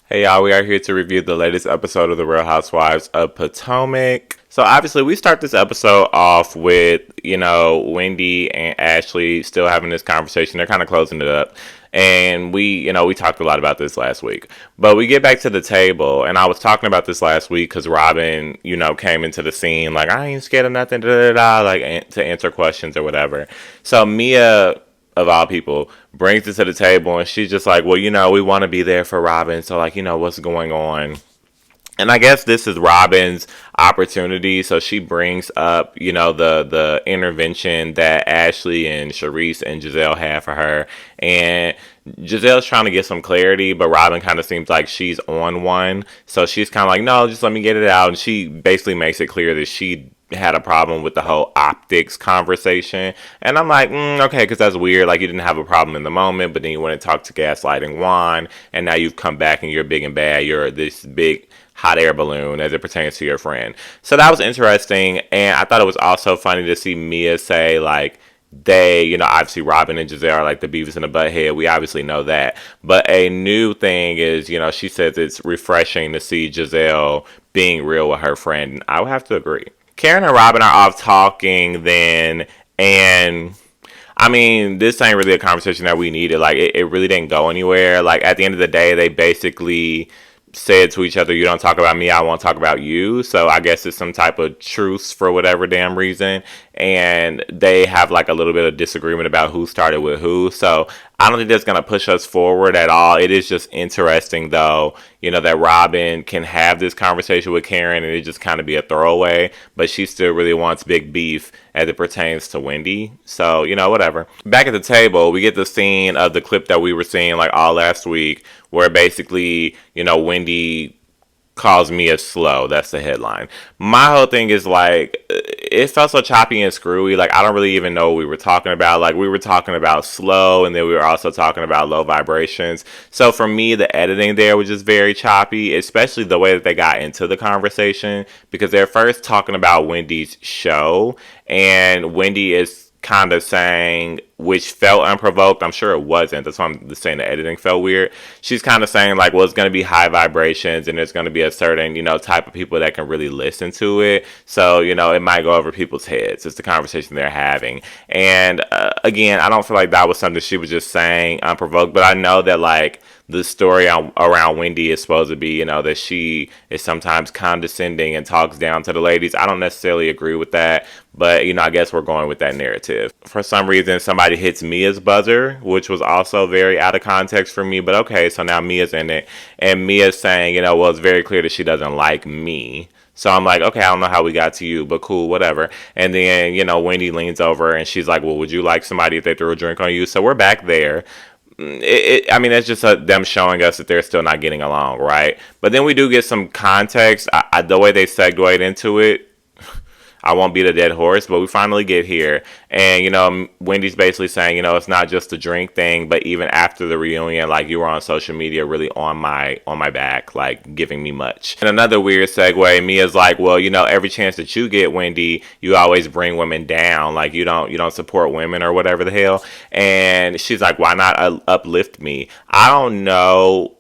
Hey y'all, we are here to review the latest episode of The Real Housewives of Potomac. So obviously we start this episode off with, Wendy and Ashley still having this conversation. They're kind of closing it up. And we talked a lot about this last week. But we get back to the table, and I was talking about this last week because Robin, came into the scene like, I ain't scared of nothing, da da da, like to answer questions or whatever. So Mia, of all people, brings it to the table, and she's just like, well, we want to be there for Robin, so like, what's going on? And I guess this is Robin's opportunity. So she brings up, the intervention that Ashley and Charisse and Giselle have for her. And Giselle's trying to get some clarity, but Robin kind of seems like she's on one. So she's kind of like, no, just let me get it out. And she basically makes it clear that she had a problem with the whole optics conversation. And I'm like, okay, because that's weird. Like, you didn't have a problem in the moment, but then you went and talked to Gaslighting Juan, and now you've come back and you're big and bad. You're this big hot air balloon as it pertains to your friend. So that was interesting. And I thought it was also funny to see Mia say, like, they, obviously Robin and Giselle are like the Beavis and the Butthead. We obviously know that. But a new thing is, she says it's refreshing to see Giselle being real with her friend. I would have to agree. Karen and Robin are off talking then, and I mean, this ain't really a conversation that we needed. Like, it really didn't go anywhere. Like, at the end of the day, they basically said to each other, you don't talk about me, I won't talk about you. So I guess it's some type of truce for whatever damn reason. And they have like a little bit of disagreement about who started with who. So I don't think that's going to push us forward at all. It is just interesting, though, that Robin can have this conversation with Karen and it just kind of be a throwaway. But she still really wants big beef as it pertains to Wendy. So, whatever. Back at the table, we get the scene of the clip that we were seeing like all last week where basically, Wendy calls Mia slow. That's the headline. My whole thing is like, it felt so choppy and screwy. Like, I don't really even know what we were talking about. Like, we were talking about slow, and then we were also talking about low vibrations. So for me, the editing there was just very choppy, especially the way that they got into the conversation, because they're first talking about Wendy's show, and Wendy is kind of saying, which felt unprovoked. I'm sure it wasn't. That's why I'm saying the editing felt weird. She's kind of saying like, well, it's going to be high vibrations and there's going to be a certain, type of people that can really listen to it. So, it might go over people's heads. It's the conversation they're having. And again, I don't feel like that was something she was just saying unprovoked, but I know that like, the story around Wendy is supposed to be, that she is sometimes condescending and talks down to the ladies. I don't necessarily agree with that, but, I guess we're going with that narrative. For some reason, somebody hits Mia's buzzer, which was also very out of context for me, but okay, so now Mia's in it, and Mia's saying, well, it's very clear that she doesn't like me. So I'm like, okay, I don't know how we got to you, but cool, whatever. And then, Wendy leans over and she's like, well, would you like somebody if they threw a drink on you? So we're back there. I mean, it's just them showing us that they're still not getting along, right? But then we do get some context. The way they segued into it, I won't beat a dead horse, but we finally get here. And, Wendy's basically saying, it's not just a drink thing, but even after the reunion, like, you were on social media really on my back, like, giving me much. And another weird segue, Mia's like, well, every chance that you get, Wendy, you always bring women down. Like, you don't support women or whatever the hell. And she's like, why not uplift me? I don't know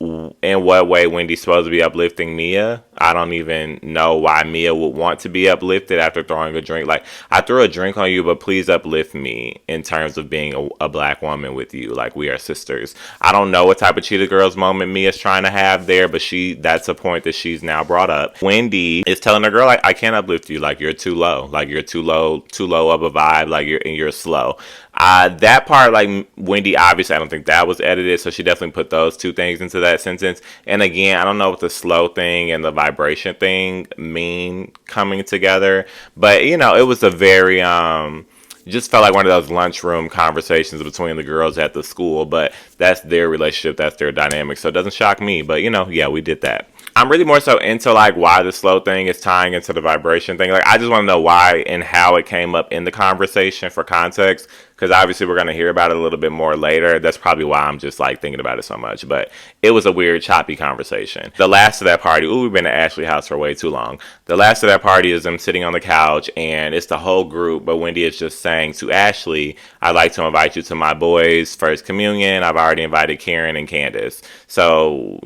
in what way Wendy's supposed to be uplifting Mia. I don't even know why Mia would want to be uplifted after throwing a drink. Like, I threw a drink on you, but please uplift me in terms of being a black woman with you. Like, we are sisters. I don't know what type of Cheetah Girls moment Mia's trying to have there, but that's a point that she's now brought up. Wendy is telling the girl, like, I can't uplift you. Like, you're too low. Like, you're too low of a vibe. Like, you're slow. That part, like, Wendy, obviously, I don't think that was edited, so she definitely put those two things into that sentence. And again, I don't know what the slow thing and the vibration thing mean coming together, but, it was a very, just felt like one of those lunchroom conversations between the girls at the school, but that's their relationship, that's their dynamic, so it doesn't shock me, but, yeah, we did that. I'm really more so into like why the slow thing is tying into the vibration thing. Like I just want to know why and how it came up in the conversation for context, because obviously we're going to hear about it a little bit more later. That's probably why I'm just like thinking about it so much. But it was a weird, choppy conversation. The last of that party, ooh, we've been at Ashley's house for way too long. The last of that party is them sitting on the couch, and it's the whole group, but Wendy is just saying to Ashley, I'd like to invite you to my boys' first communion. I've already invited Karen and Candace. So,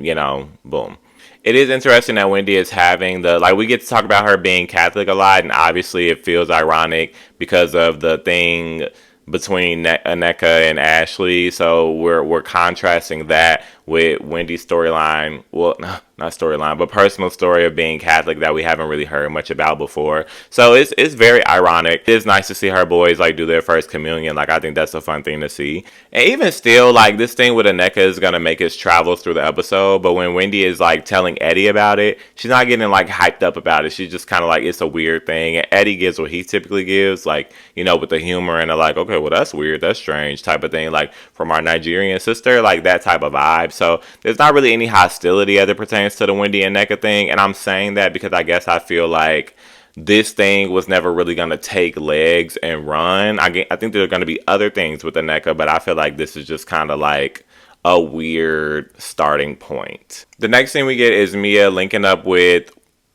boom. It is interesting that Wendy is having like, we get to talk about her being Catholic a lot, and obviously it feels ironic because of the thing between NNEKA and Ashley. So we're contrasting that with Wendy's storyline. Well, not storyline, but personal story of being Catholic that we haven't really heard much about before. So it's very ironic. It's nice to see her boys like do their first communion. Like I think that's a fun thing to see. And even still, like this thing with NNEKA is gonna make his travels through the episode. But when Wendy is like telling Eddie about it, she's not getting like hyped up about it. She's just kind of like, it's a weird thing. And Eddie gives what he typically gives, like, with the humor and the like, okay, well that's weird, that's strange type of thing, like from our Nigerian sister, like that type of vibe. So there's not really any hostility as it pertains to the Wendy and NNEKA thing. And I'm saying that because I guess I feel like this thing was never really going to take legs and run. I think there are going to be other things with NNEKA, but I feel like this is just kind of like a weird starting point. The next thing we get is Mia linking up with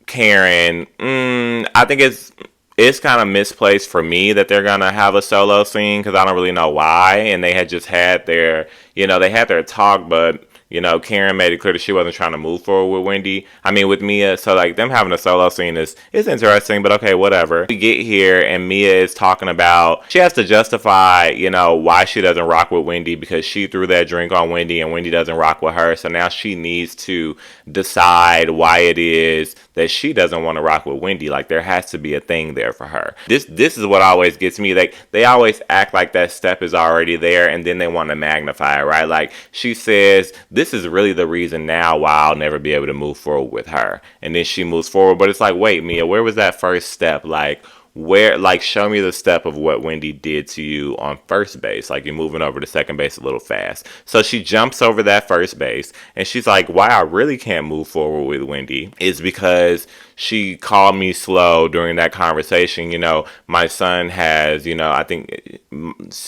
Karen. I think it's kind of misplaced for me that they're going to have a solo scene because I don't really know why. And they had just had their, they had their talk, but Karen made it clear that she wasn't trying to move forward with Mia. So like them having a solo scene is interesting, but okay, whatever. We get here and Mia is talking about, she has to justify, why she doesn't rock with Wendy because she threw that drink on Wendy and Wendy doesn't rock with her. So now she needs to decide why it is that she doesn't want to rock with Wendy. Like there has to be a thing there for her. This is what always gets me. Like they always act like that step is already there and then they want to magnify it, right? Like she says, this is really the reason now why I'll never be able to move forward with her. And then she moves forward, but it's like, wait, Mia, where was that first step? Like, show me the step of what Wendy did to you on first base. Like, you're moving over to second base a little fast. So she jumps over that first base, and she's like, why I really can't move forward with Wendy is because she called me slow during that conversation. My son has, I think,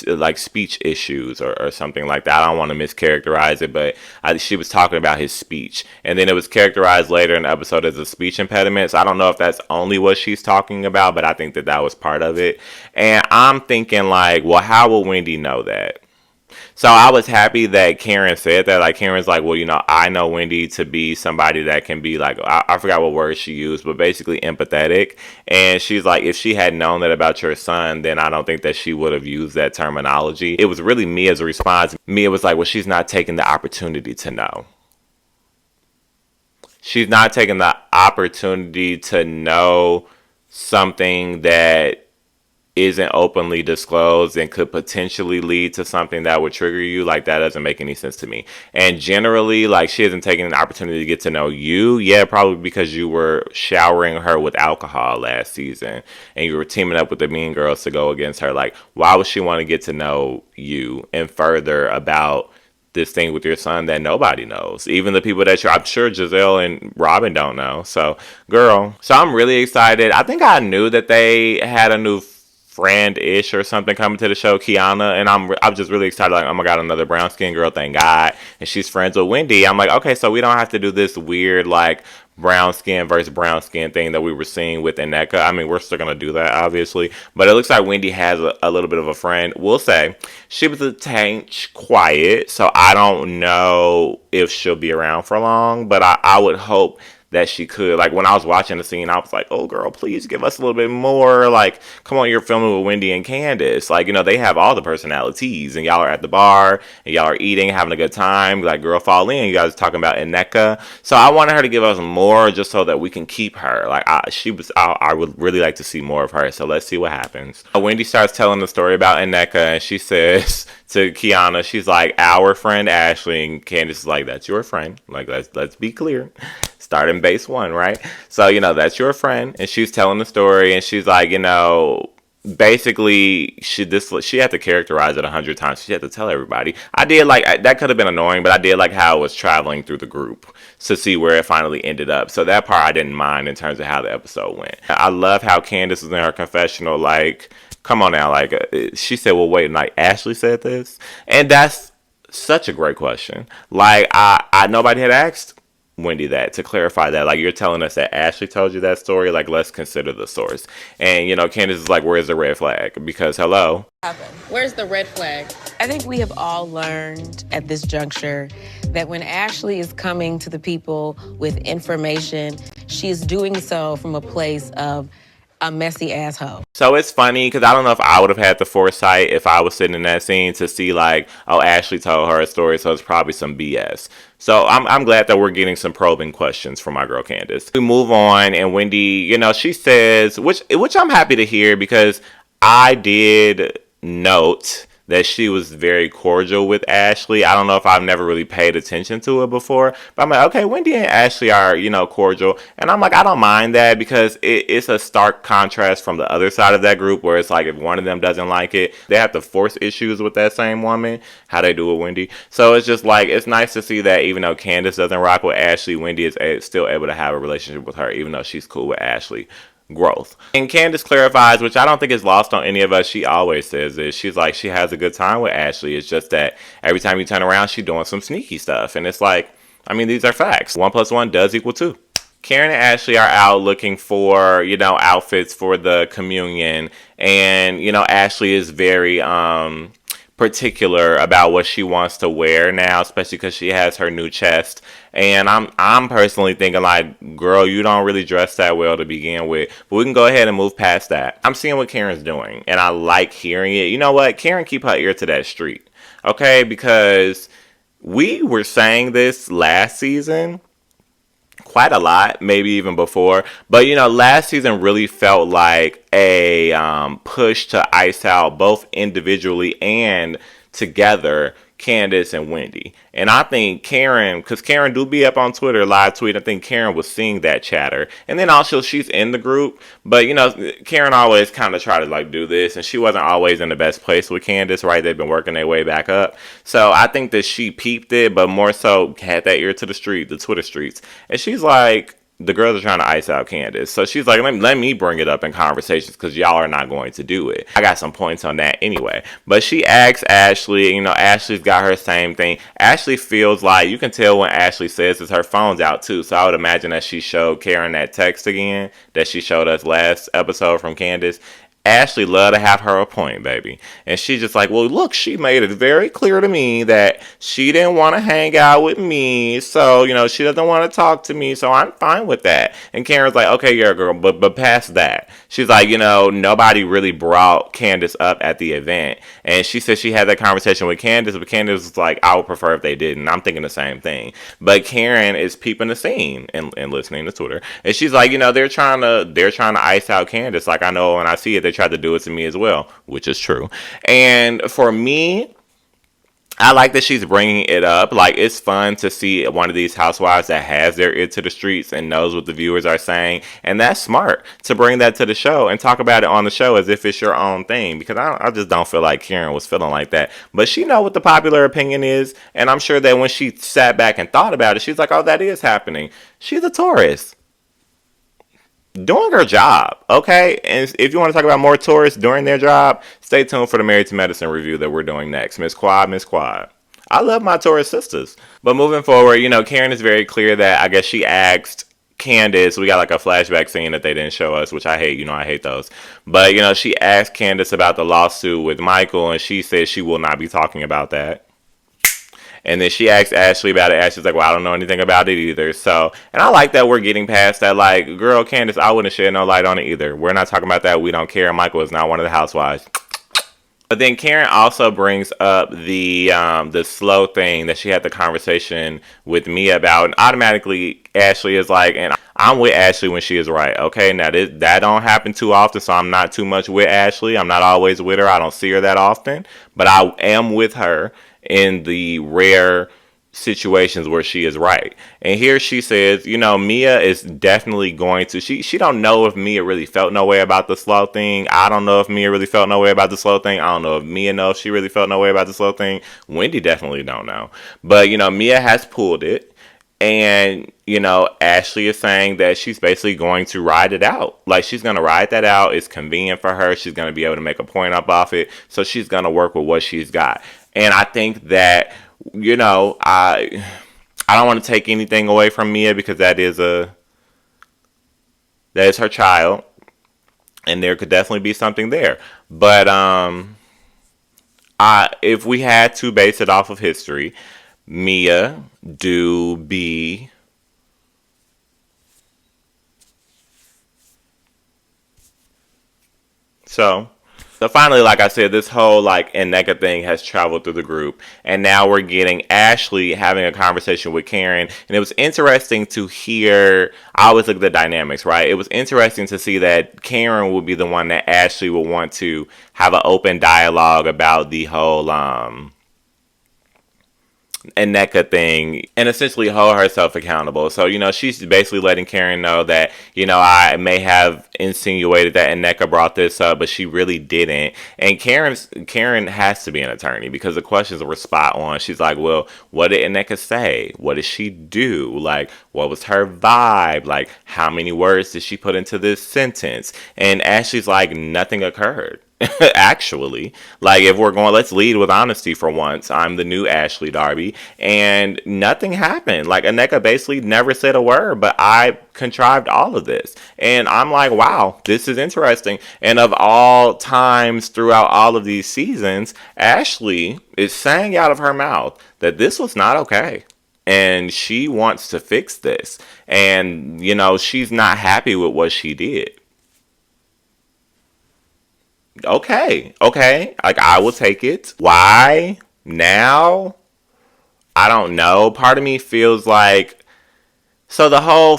like speech issues or something like that. I don't want to mischaracterize it, but she was talking about his speech. And then it was characterized later in the episode as a speech impediment. So I don't know if that's only what she's talking about, but I think that was part of it. And I'm thinking like, well, how will Wendy know that? So I was happy that Karen said that. Like Karen's like, well, I know Wendy to be somebody that can be like, I forgot what word she used, but basically empathetic. And she's like, if she had known that about your son, then I don't think that she would have used that terminology. It was really Mia's response. Mia was like, well, she's not taking the opportunity to know. She's not taking the opportunity to know something that isn't openly disclosed and could potentially lead to something that would trigger you. Like that doesn't make any sense to me. And generally, like she isn't taking an opportunity to get to know you. Yeah, probably because you were showering her with alcohol last season and you were teaming up with the Mean Girls to go against her. Like, why would she want to get to know you and further about this thing with your son that nobody knows? Even the people that I'm sure Giselle and Robin don't know. So, girl. So I'm really excited. I think I knew that they had a new friend-ish or something coming to the show, Kiana, and I'm just really excited. Like, oh my god, another brown skin girl, thank God. And she's friends with Wendy. I'm like, okay, so we don't have to do this weird like brown skin versus brown skin thing that we were seeing with NNEKA. I mean, we're still gonna do that, obviously, but it looks like Wendy has a little bit of a friend. We'll say she was a tank quiet, so I don't know if she'll be around for long, but I would hope that she could. Like when I was watching the scene, I was like, oh girl, please give us a little bit more. Like, come on, you're filming with Wendy and Candace. Like, they have all the personalities and y'all are at the bar and y'all are eating, having a good time. Like, girl, fall in. You guys are talking about NNEKA. So I wanted her to give us more just so that we can keep her. Like I would really like to see more of her. So let's see what happens. Wendy starts telling the story about NNEKA and she says to Kiana, she's like, our friend Ashley, and Candace is like, that's your friend. Like, let's be clear. Start in base one, right? So, that's your friend. And she's telling the story and she's like, basically she had to characterize it 100 times. She had to tell everybody. I did like that. Could have been annoying, but I did like how it was traveling through the group to see where it finally ended up. So that part I didn't mind in terms of how the episode went. I love how Candace was in her confessional, like, come on now, like, she said, well, wait, like, Ashley said this? And that's such a great question. Like, I nobody had asked Wendy that to clarify that. Like, you're telling us that Ashley told you that story. Like, let's consider the source. And, you know, Candace is like, where's the red flag? Because, hello. Where's the red flag? I think we have all learned at this juncture that when Ashley is coming to the people with information, she is doing so from a place of a messy asshole. So it's funny because I don't know if I would have had the foresight if I was sitting in that scene to see like, oh, Ashley told her a story, so it's probably some BS. So I'm glad that we're getting some probing questions from my girl Candace. We move on, and Wendy, you know, she says, which I'm happy to hear because I did note that she was very cordial with Ashley. I don't know if I've never really paid attention to it before, but I'm like, okay, Wendy and Ashley are, you know, cordial. And I'm like, I don't mind that because it's a stark contrast from the other side of that group where it's like if one of them doesn't like it, they have to force issues with that same woman, how they do with Wendy. So it's just like, it's nice to see that even though Candace doesn't rock with Ashley, Wendy is still able to have a relationship with her, even though she's cool with Ashley. Growth. And Candace clarifies, which I don't think is lost on any of us. She always says this. She's like, she has a good time with Ashley. It's just that every time you turn around, she's doing some sneaky stuff. And it's like, I mean, these are facts. 1 + 1 does equal 2. Karen and Ashley are out looking for, you know, outfits for the communion. And, you know, Ashley is very, particular about what she wants to wear now, especially because she has her new chest. And I'm personally thinking like, girl, you don't really dress that well to begin with. But we can go ahead and move past that. I'm seeing what Karen's doing, and I like hearing it. You know what? Karen, keep her ear to that street, okay? Because we were saying this last season quite a lot, maybe even before. But, you know, last season really felt like a push to ice out both individually and together Candace and Wendy. And I think Karen, because Karen do be up on Twitter live tweet, I think Karen was seeing that chatter. And then also she's in the group. But, you know, Karen always kind of try to like do this. And she wasn't always in the best place with Candace, right? They've been working their way back up. So I think that she peeped it, but more so had that ear to the street, the Twitter streets. And she's like, the girls are trying to ice out Candace. So she's like, let me bring it up in conversations because y'all are not going to do it. I got some points on that anyway. But she asks Ashley, you know, Ashley's got her same thing. Ashley feels like, you can tell when Ashley says this, her phone's out too. So I would imagine that she showed Karen that text again that she showed us last episode from Candace. Ashley love to have her a point, baby. And she's just like, well, look, she made it very clear to me that she didn't want to hang out with me. So, you know, she doesn't want to talk to me. So I'm fine with that. And Karen's like, okay, yeah, girl, but past that. She's like, you know, nobody really brought Candace up at the event. And she said she had that conversation with Candace, but Candace was like, I would prefer if they didn't. I'm thinking the same thing. But Karen is peeping the scene and listening to Twitter. And she's like, you know, they're trying to ice out Candace. Like, I know when I see it, they tried to do it to me as well, which is true. And for me, I like that she's bringing it up. Like, it's fun to see one of these housewives that has their ear to the streets and knows what the viewers are saying. And that's smart to bring that to the show and talk about it on the show as if it's your own thing. Because I just don't feel like Karen was feeling like that. But she know what the popular opinion is. And I'm sure that when she sat back and thought about it, she's like, oh, that is happening. She's a Taurus. Doing her job, okay? And if you want to talk about more tourists doing their job, stay tuned for the Married to Medicine review that we're doing next. Miss Quad. I love my Taurus sisters. But moving forward, you know, Karen is very clear that I guess she asked Candace, we got like a flashback scene that they didn't show us, which I hate, you know, I hate those. But, you know, she asked Candace about the lawsuit with Michael, and she said she will not be talking about that. And then she asked Ashley about it. Ashley's like, well, I don't know anything about it either. So, and I like that we're getting past that. Like, girl, Candace, I wouldn't shed no light on it either. We're not talking about that. We don't care. Michael is not one of the housewives. But then Karen also brings up the slow thing that she had the conversation with me about. And automatically, Ashley is like, and I'm with Ashley when she is right. Okay, now that don't happen too often, so I'm not too much with Ashley. I'm not always with her. I don't see her that often. But I am with her in the rare situations where she is right. And here she says, you know, Mia is definitely going to, she don't know if Mia really felt no way about the slow thing. I don't know if Mia really felt no way about the slow thing. I don't know if Mia knows if she really felt no way about the slow thing. Wendy definitely don't know. But, you know, Mia has pulled it. And, you know, Ashley is saying that she's basically going to ride it out. Like, she's going to ride that out. It's convenient for her. She's going to be able to make a point up off it. So she's going to work with what she's got. And I think that, you know, I don't want to take anything away from Mia because that is her child. And there could definitely be something there. But if we had to base it off of history, Mia do be so finally, like I said, this whole like NNEKA thing has traveled through the group, and now we're getting Ashley having a conversation with Karen, and it was interesting to hear. I always look at the dynamics, right? It was interesting to see that Karen would be the one that Ashley would want to have an open dialogue about the whole NNEKA thing and essentially hold herself accountable. So, you know, she's basically letting Karen know that, you know, I may have insinuated that NNEKA brought this up, but she really didn't. And Karen has to be an attorney because the questions were spot on. She's like, well, what did NNEKA say? What did she do? Like, what was her vibe? Like, how many words did she put into this sentence? And Ashley's like, nothing occurred. Actually, like if we're going, let's lead with honesty for once. I'm the new Ashley Darby, and nothing happened. Like NNEKA basically never said a word, but I contrived all of this, and I'm like, wow, this is interesting. And of all times throughout all of these seasons, Ashley is saying out of her mouth that this was not okay. And she wants to fix this. And, you know, she's not happy with what she did. Okay, like I will take it. Why now? I don't know. Part of me feels like, so the whole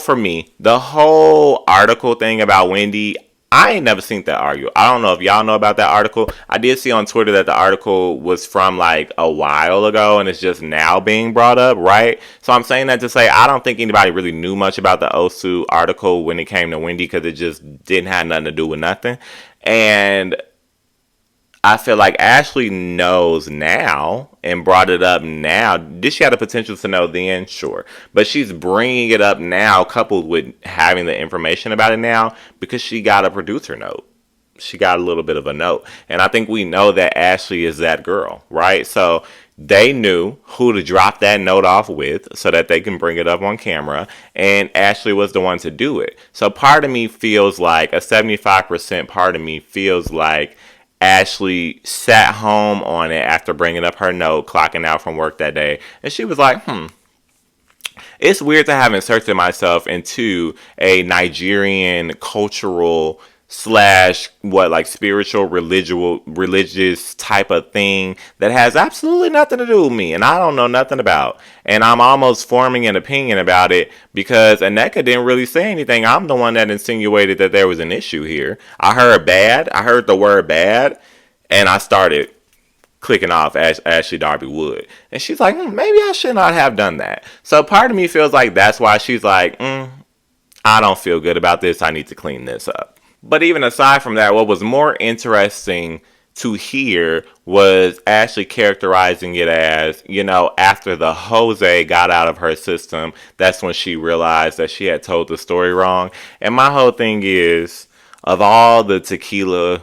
article thing about Wendy, I ain't never seen that article. I don't know if y'all know about that article. I did see on Twitter that the article was from like a while ago and it's just now being brought up, right? So I'm saying that to say I don't think anybody really knew much about the Osu article when it came to Wendy because it just didn't have nothing to do with nothing. And I feel like Ashley knows now and brought it up now. Did she have the potential to know then? Sure. But she's bringing it up now, coupled with having the information about it now, because she got a producer note. She got a little bit of a note. And I think we know that Ashley is that girl, right? So they knew who to drop that note off with so that they can bring it up on camera. And Ashley was the one to do it. So part of me feels like, a 75% part of me feels like Ashley sat home on it after bringing up her note, clocking out from work that day. And she was like, it's weird to have inserted myself into a Nigerian cultural / spiritual, religious type of thing that has absolutely nothing to do with me and I don't know nothing about. And I'm almost forming an opinion about it because NNEKA didn't really say anything. I'm the one that insinuated that there was an issue here. I heard the word bad, and I started clicking off Ashley Darby Wood. And she's like, maybe I should not have done that. So part of me feels like that's why she's like, I don't feel good about this. I need to clean this up. But even aside from that, what was more interesting to hear was Ashley characterizing it as, you know, after the Jose got out of her system, that's when she realized that she had told the story wrong. And my whole thing is, of all the tequila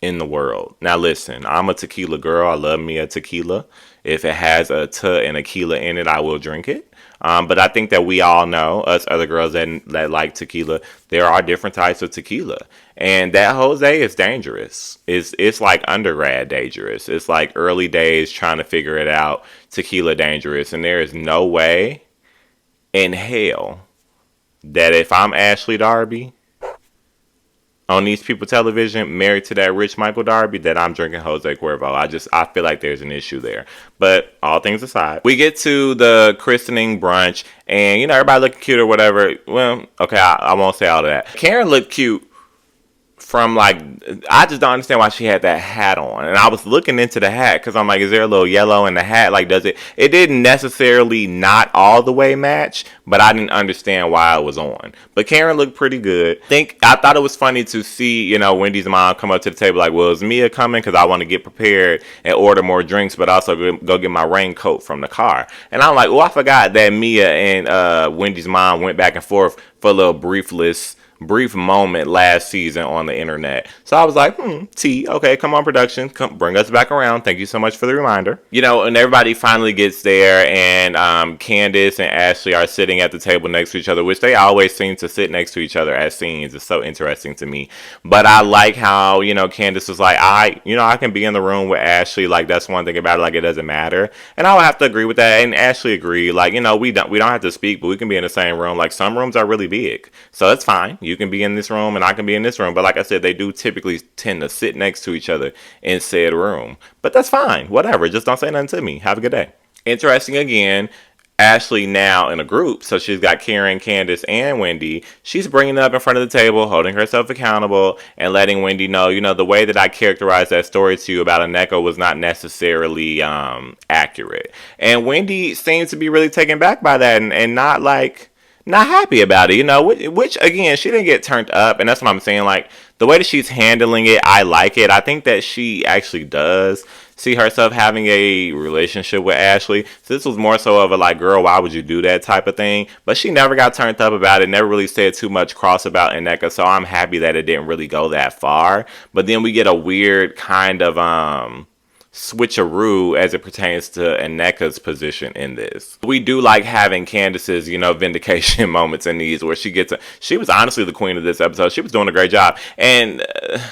in the world, now listen, I'm a tequila girl. I love me a tequila. If it has a T and a Keela in it, I will drink it. But I think that we all know, us other girls that like tequila, there are different types of tequila. And that Jose is dangerous. It's like undergrad dangerous. It's like early days trying to figure it out, tequila dangerous. And there is no way in hell that if I'm Ashley Darby on These People Television, married to that rich Michael Darby, that I'm drinking Jose Cuervo. I feel like there's an issue there. But all things aside, we get to the christening brunch, and, you know, everybody looking cute or whatever. Well, okay, I won't say all of that. Karen looked cute from like, I just don't understand why she had that hat on. And I was looking into the hat because I'm like, is there a little yellow in the hat? Like, does it didn't necessarily not all the way match, but I didn't understand why it was on. But Karen looked pretty good. I thought it was funny to see, you know, Wendy's mom come up to the table like, well, is Mia coming? Because I want to get prepared and order more drinks, but also go get my raincoat from the car. And I'm like, oh, I forgot that Mia and Wendy's mom went back and forth for a little brief moment last season on the internet. So I was like, okay, come on, production, come bring us back around. Thank you so much for the reminder. You know, and everybody finally gets there, and Candace and Ashley are sitting at the table next to each other, which they always seem to sit next to each other at scenes. It's so interesting to me. But I like how, you know, Candace was like, I can be in the room with Ashley. Like, that's one thing about it. Like, it doesn't matter. And I would have to agree with that. And Ashley agreed. Like, you know, we don't have to speak, but we can be in the same room. Like, some rooms are really big, so it's fine. You can be in this room and I can be in this room. But like I said, they do typically tend to sit next to each other in said room. But that's fine. Whatever. Just don't say nothing to me. Have a good day. Interesting again. Ashley now in a group, so she's got Karen, Candace, and Wendy. She's bringing it up in front of the table, holding herself accountable, and letting Wendy know, you know, the way that I characterized that story to you about NNEKA was not necessarily accurate. And Wendy seems to be really taken back by that and not happy about it, you know, which again, she didn't get turned up, and that's what I'm saying. Like, the way that she's handling it, I like it. I think that she actually does see herself having a relationship with Ashley. So this was more so of a like, girl, why would you do that type of thing? But she never got turned up about it, never really said too much cross about NNEKA, so I'm happy that it didn't really go that far. But then we get a weird kind of switcheroo as it pertains to NNEKA's position in this. We do like having Candace's, you know, vindication moments in these where she was honestly the queen of this episode. She was doing a great job. And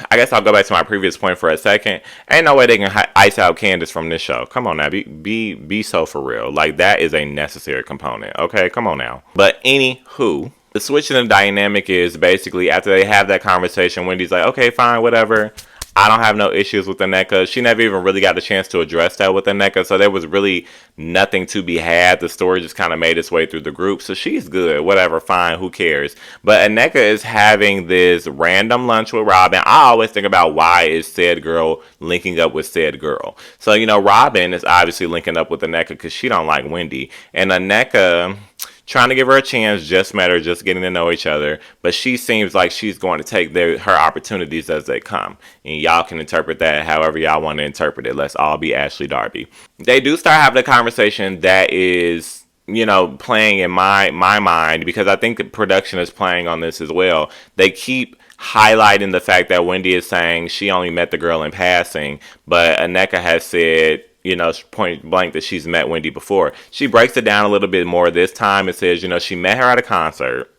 I guess I'll go back to my previous point for a second. Ain't no way they can ice out Candace from this show. Come on now, be so for real. Like, that is a necessary component. Okay, come on now. But anywho, the switch in the dynamic is basically after they have that conversation, Wendy's like, okay, fine, whatever. I don't have no issues with NNEKA. She never even really got the chance to address that with NNEKA, so there was really nothing to be had. The story just kind of made its way through the group, so she's good. Whatever, fine, who cares? But NNEKA is having this random lunch with Robin. I always think about why is said girl linking up with said girl. So, you know, Robin is obviously linking up with NNEKA because she don't like Wendy. And NNEKA trying to give her a chance, just met her, just getting to know each other. But she seems like she's going to take her opportunities as they come. And y'all can interpret that however y'all want to interpret it. Let's all be Ashley Darby. They do start having a conversation that is, you know, playing in my mind, because I think the production is playing on this as well. They keep highlighting the fact that Wendy is saying she only met the girl in passing, but NNEKA has said, you know, point blank that she's met Wendy before. She breaks it down a little bit more this time. It says, you know, she met her at a concert.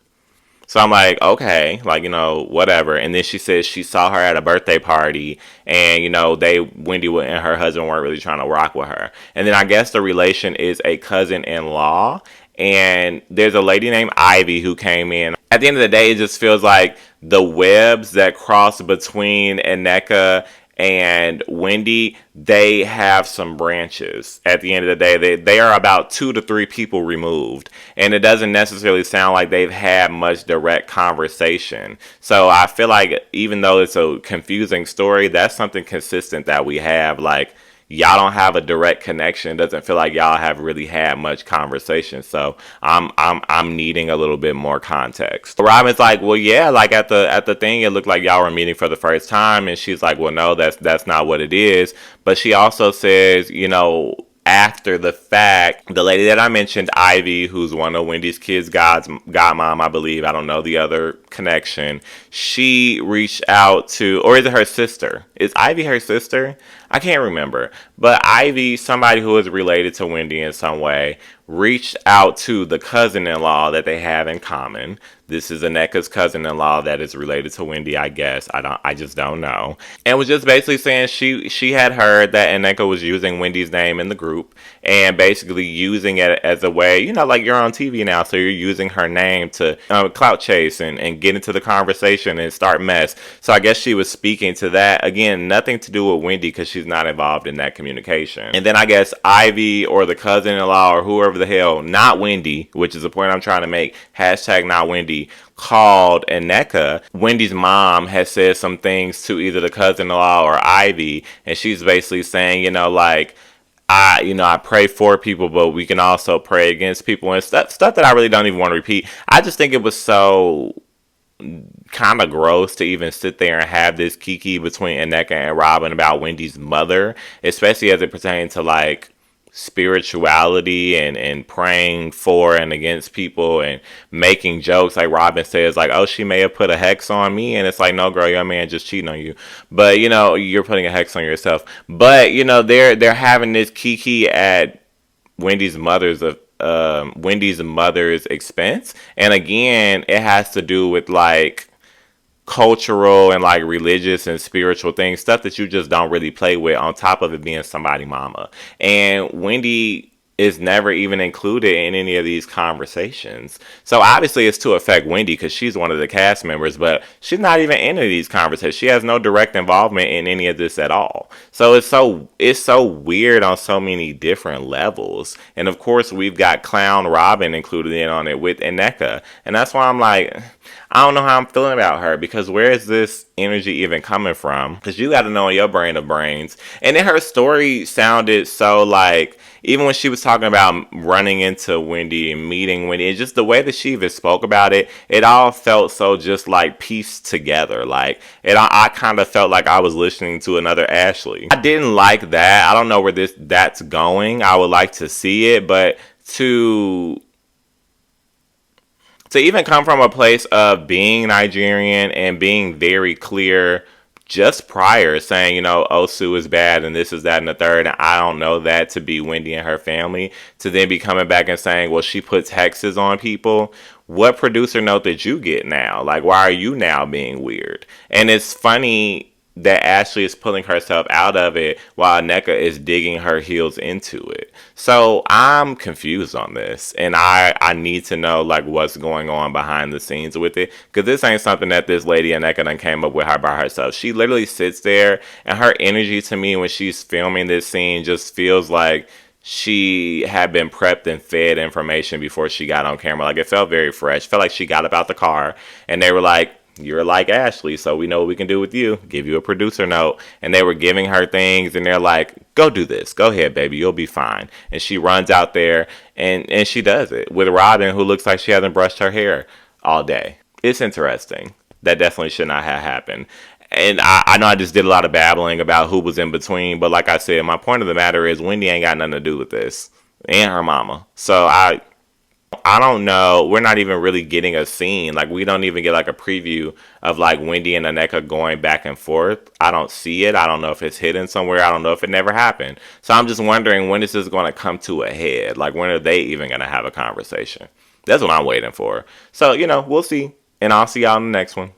So I'm like, okay, like, you know, whatever. And then she says she saw her at a birthday party, and, you know, Wendy and her husband weren't really trying to rock with her. And then I guess the relation is a cousin-in-law. And there's a lady named Ivy who came in. At the end of the day, it just feels like the webs that cross between NNEKA and Wendy, they have some branches. At the end of the day, they are about 2 to 3 people removed. And it doesn't necessarily sound like they've had much direct conversation. So I feel like even though it's a confusing story, that's something consistent that we have. Like, y'all don't have a direct connection. It doesn't feel like y'all have really had much conversation. So I'm needing a little bit more context. Robin's like, well, yeah, like at the thing, it looked like y'all were meeting for the first time. And she's like, well, no, that's not what it is. But she also says, you know, after the fact, the lady that I mentioned, Ivy, who's one of Wendy's kids' godmom, I believe, I don't know the other connection, she reached out to, or is it her sister? Is Ivy her sister? I can't remember. But Ivy, somebody who is related to Wendy in some way, reached out to the cousin-in-law that they have in common. This is NNEKA's cousin-in-law that is related to Wendy, I guess. I just don't know. And was just basically saying she had heard that NNEKA was using Wendy's name in the group and basically using it as a way, you know, like you're on TV now, so you're using her name to clout chase and get into the conversation and start mess. So I guess she was speaking to that. Again, nothing to do with Wendy because she's not involved in that communication. And then I guess Ivy or the cousin-in-law or whoever the hell, not Wendy, which is the point I'm trying to make, hashtag not Wendy, Wendy called NNEKA, Wendy's mom has said some things to either the cousin-in-law or Ivy, and she's basically saying, like, I pray for people, but we can also pray against people and stuff that I really don't even want to repeat. I just think it was so kind of gross to even sit there and have this kiki between NNEKA and Robin about Wendy's mother, especially as it pertains to like spirituality and praying for and against people and making jokes. Like Robin says, like, oh, she may have put a hex on me, and it's like, no, girl, your man just cheating on you, but you're putting a hex on yourself. But they're having this kiki at Wendy's mother's expense, and again, it has to do with like cultural and like religious and spiritual things, stuff that you just don't really play with, on top of it being somebody mama. And Wendy is never even included in any of these conversations. So obviously it's to affect Wendy because she's one of the cast members, but she's not even in any of these conversations. She has no direct involvement in any of this at all. So it's so weird on so many different levels. And of course we've got Clown Robin included in on it with NNEKA. And that's why I'm like, I don't know how I'm feeling about her, because where is this energy even coming from? Because you got to know in your brain of brains. And then her story sounded so like, even when she was talking about running into Wendy and meeting Wendy, and just the way that she even spoke about it, it all felt so just like pieced together. Like I kind of felt like I was listening to another Ashley. I didn't like that. I don't know where that's going. I would like to see it, but to even come from a place of being Nigerian and being very clear just prior, saying, Osu is bad and this is that and the third, and I don't know that to be Wendy and her family, to then be coming back and saying, well, she puts hexes on people. What producer note did you get now? Like, why are you now being weird? And it's funny that Ashley is pulling herself out of it while NNEKA is digging her heels into it. So I'm confused on this, and I need to know like what's going on behind the scenes with it, because this ain't something that this lady NNEKA done came up with her by herself. She literally sits there, and her energy to me when she's filming this scene just feels like she had been prepped and fed information before she got on camera. Like, it felt very fresh. It felt like she got up out the car and they were like, you're like Ashley, so we know what we can do with you. Give you a producer note. And they were giving her things, and they're like, go do this. Go ahead, baby. You'll be fine. And she runs out there, and she does it with Robin, who looks like she hasn't brushed her hair all day. It's interesting. That definitely should not have happened. And I know I just did a lot of babbling about who was in between, but like I said, my point of the matter is Wendy ain't got nothing to do with this, and her mama. So I don't know. We're not even really getting a scene. Like, we don't even get like a preview of like Wendy and NNEKA going back and forth. I don't see it. I don't know if it's hidden somewhere. I don't know if it never happened. So I'm just wondering, when is this going to come to a head? Like, when are they even going to have a conversation? That's what I'm waiting for. So, we'll see. And I'll see y'all in the next one.